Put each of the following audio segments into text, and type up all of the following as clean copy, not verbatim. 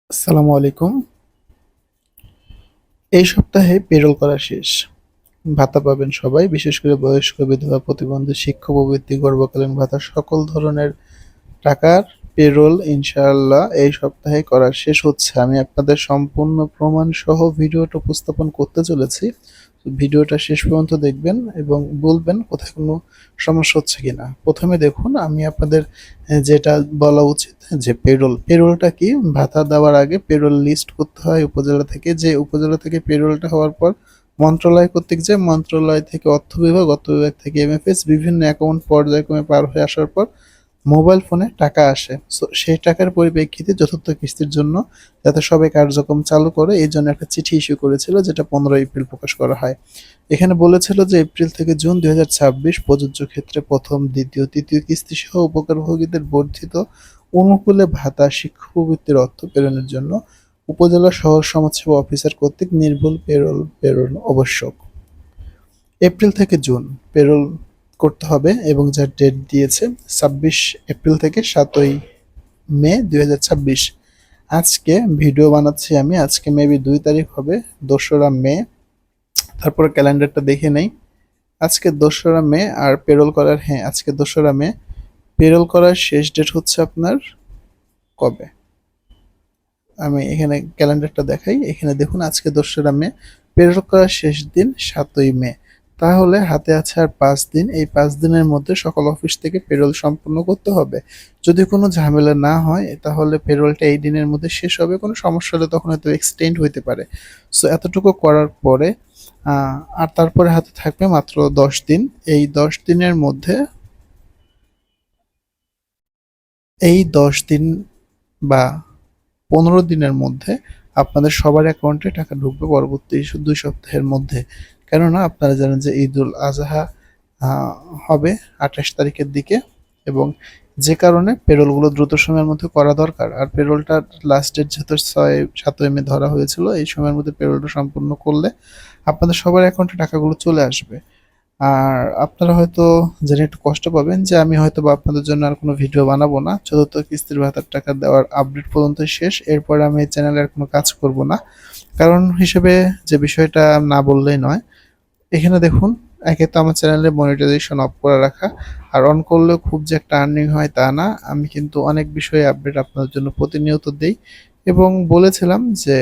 আসসালামু আলাইকুম। এই সপ্তাহে পেরোল করা শেষ। ভাতা পাবেন সবাই, বিশেষ করে বয়স্ক, বিধবা, প্রতিবন্ধী, শিক্ষক প্রভৃতি গর্ভকালীন ভাতা সকল ধরনের টাকার পেরোল ইনশাআল্লাহ এই সপ্তাহে করা শেষ হচ্ছে। আমি আপনাদের সম্পূর্ণ প্রমাণ সহ ভিডিওটা উপস্থাপন করতে চলেছি। তো ভিডিওটা শেষ পর্যন্ত দেখবেন এবং বলবেন কোথায় কোনো সমস্যা হচ্ছে কিনা। প্রথমে দেখুন, আমি আপনাদের যেটা বলা উচিত যে পেরোলটা কি, ভাতা দেওয়ার আগে পেরোল লিস্ট করতে হয় উপজেলা থেকে। যে উপজেলা থেকে পেরোলটা হওয়ার পর মন্ত্রণালয় কর্তৃক যে মন্ত্রণালয় থেকে অর্থ বিভাগ থেকে এমএফএস বিভিন্ন অ্যাকাউন্ট পর্যায়ক্রমে পার হয়ে আসার পর মোবাইল ফোনে টাকা আসে। সো সেই টাকার পরিপ্রেক্ষিতে চতুর্থ কিস্তির জন্য যাতে সবাই কার্যক্রম চালু করে এই জন্য একটা চিঠি ইস্যু করেছিল, যেটা 15 এপ্রিল প্রকাশ করা হয়। এখানে বলেছিল যে এপ্রিল থেকে জুন 2026 প্রযোজ্য ক্ষেত্রে প্রথম, দ্বিতীয়, তৃতীয় কিস্তি সহ উপকারভোগীদের বর্ধিত অনুকূলে ভাতা, শিক্ষাবৃত্তির অর্থ প্রেরণের জন্য উপজেলা শহর সমাজসেবা অফিসার কর্তৃক নির্ভুল পেরোল প্রেরণ আবশ্যক। এপ্রিল থেকে জুন পেরোল করতে হবে এবং যার ডেট দিয়েছে 26 এপ্রিল থেকে 7ই মে 2026। আজকে ভিডিও বানাচ্ছি আমি, আজকে মেবি 2 তারিখ হবে, 2রা মে। তারপরে ক্যালেন্ডারটা দেখে নেই। আজকে 2রা মে আর পেরোল করার, হ্যাঁ আজকে 2রা মে। পেরোল করার শেষ ডেট হচ্ছে আপনার কবে, আমি এখানে ক্যালেন্ডারটা দেখাই। এখানে দেখুন আজকে 2রা মে, পেরোল করার শেষ দিন 7ই মে। তাহলে হাতে আছে আর 5 দিন। এই 5 দিনের মধ্যে সকল অফিস থেকে পেরোল সম্পূর্ণ করতে হবে। যদি কোনো ঝামেলা না হয় তাহলে পেরোলটা এই দিনের মধ্যে শেষ হবে। কোনো সমস্যা হলে তখন হয়তো এক্সটেন্ড হইতে পারে। সো এতটুকু করার পরে আর তারপরে হাতে থাকবে মাত্র 10 দিন। এই 10 দিনের মধ্যে, এই 10 দিন বা 15 দিনের মধ্যে আপনাদের সবার অ্যাকাউন্টে টাকা ঢুকবে পরবর্তী 2 সপ্তাহের মধ্যে। কেননা আপনারা জানেন যে ঈদুল আজহা আহ, হবে 28 তারিখের দিকে, এবং যে কারণে পেরোলগুলো দ্রুত সময়ের মধ্যে করা দরকার। আর পেরোলটা লাস্ট ডেট যেহেতু 7ই মে ধরা হয়েছিল, এই সময়ের মধ্যে পেরোলটা সম্পূর্ণ করলে আপনাদের সবার অ্যাকাউন্টে টাকাগুলো চলে আসবে। আর আপনারা হয়তো জেনে একটু কষ্ট পাবেন যে আমি হয়তো বা আপনাদের জন্য আর কোনো ভিডিও বানাবো না। চতুর্থ কিস্তির ভাতার টাকা দেওয়ার আপডেট পর্যন্ত শেষ, এরপরে আমি এই চ্যানেলে আর কোনো কাজ করব না। কারণ হিসেবে যে বিষয়টা না বললেই নয়। এখানে দেখুন, একে তো আমার চ্যানেলে মনিটাইজেশন অফ করে রাখা, আর অন করলেও খুব যে একটা আর্নিং হয় তা না। আমি কিন্তু অনেক বিষয়ে আপডেট আপনাদের জন্য প্রতিনিয়ত দেই, এবং বলেছিলাম যে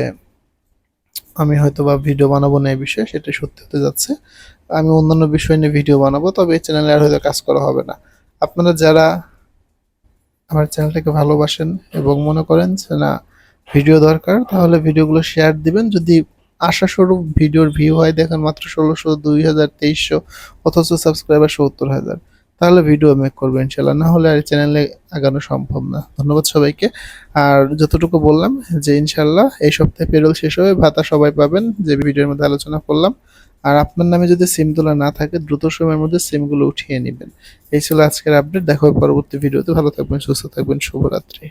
আমি হয়তোবা ভিডিও বানাবো না এই বিষয়ে, সেটা সত্যি হতে যাচ্ছে। আমি অন্যান্য বিষয় নিয়ে ভিডিও বানাবো, তবে এই চ্যানেলে আর হয়তো কাজ করা হবে না। আপনারা যারা আমার চ্যানেলটাকে ভালোবাসেন এবং মনে করেন যে না ভিডিও দরকার, তাহলে ভিডিওগুলো শেয়ার দিবেন। যদি আশাস্বরূপ ভিডিওর ভিউ হয় দেখেন মাত্র 1600, 2000, 2300, অথচ সাবস্ক্রাইবার 70,000, তাহলে ভিডিও মেক করবো ইনশাল্লাহ। না হলে আর চ্যানেলে আগানো সম্ভব না। ধন্যবাদ সবাইকে। আর যতটুকু বললাম যে ইনশাল্লাহ এই সপ্তাহে পেরোল শেষ হবে, ভাতা সবাই পাবেন যে ভিডিওর মধ্যে আলোচনা করলাম। আর আপনার নামে যদি সিম তোলা না থাকে দ্রুত সময়ের মধ্যে সিমগুলো উঠিয়ে নেবেন। এই ছিল আজকের আপডেট। দেখা হবে পরবর্তী ভিডিওতে। ভালো থাকবেন, সুস্থ থাকবেন, শুভরাত্রি।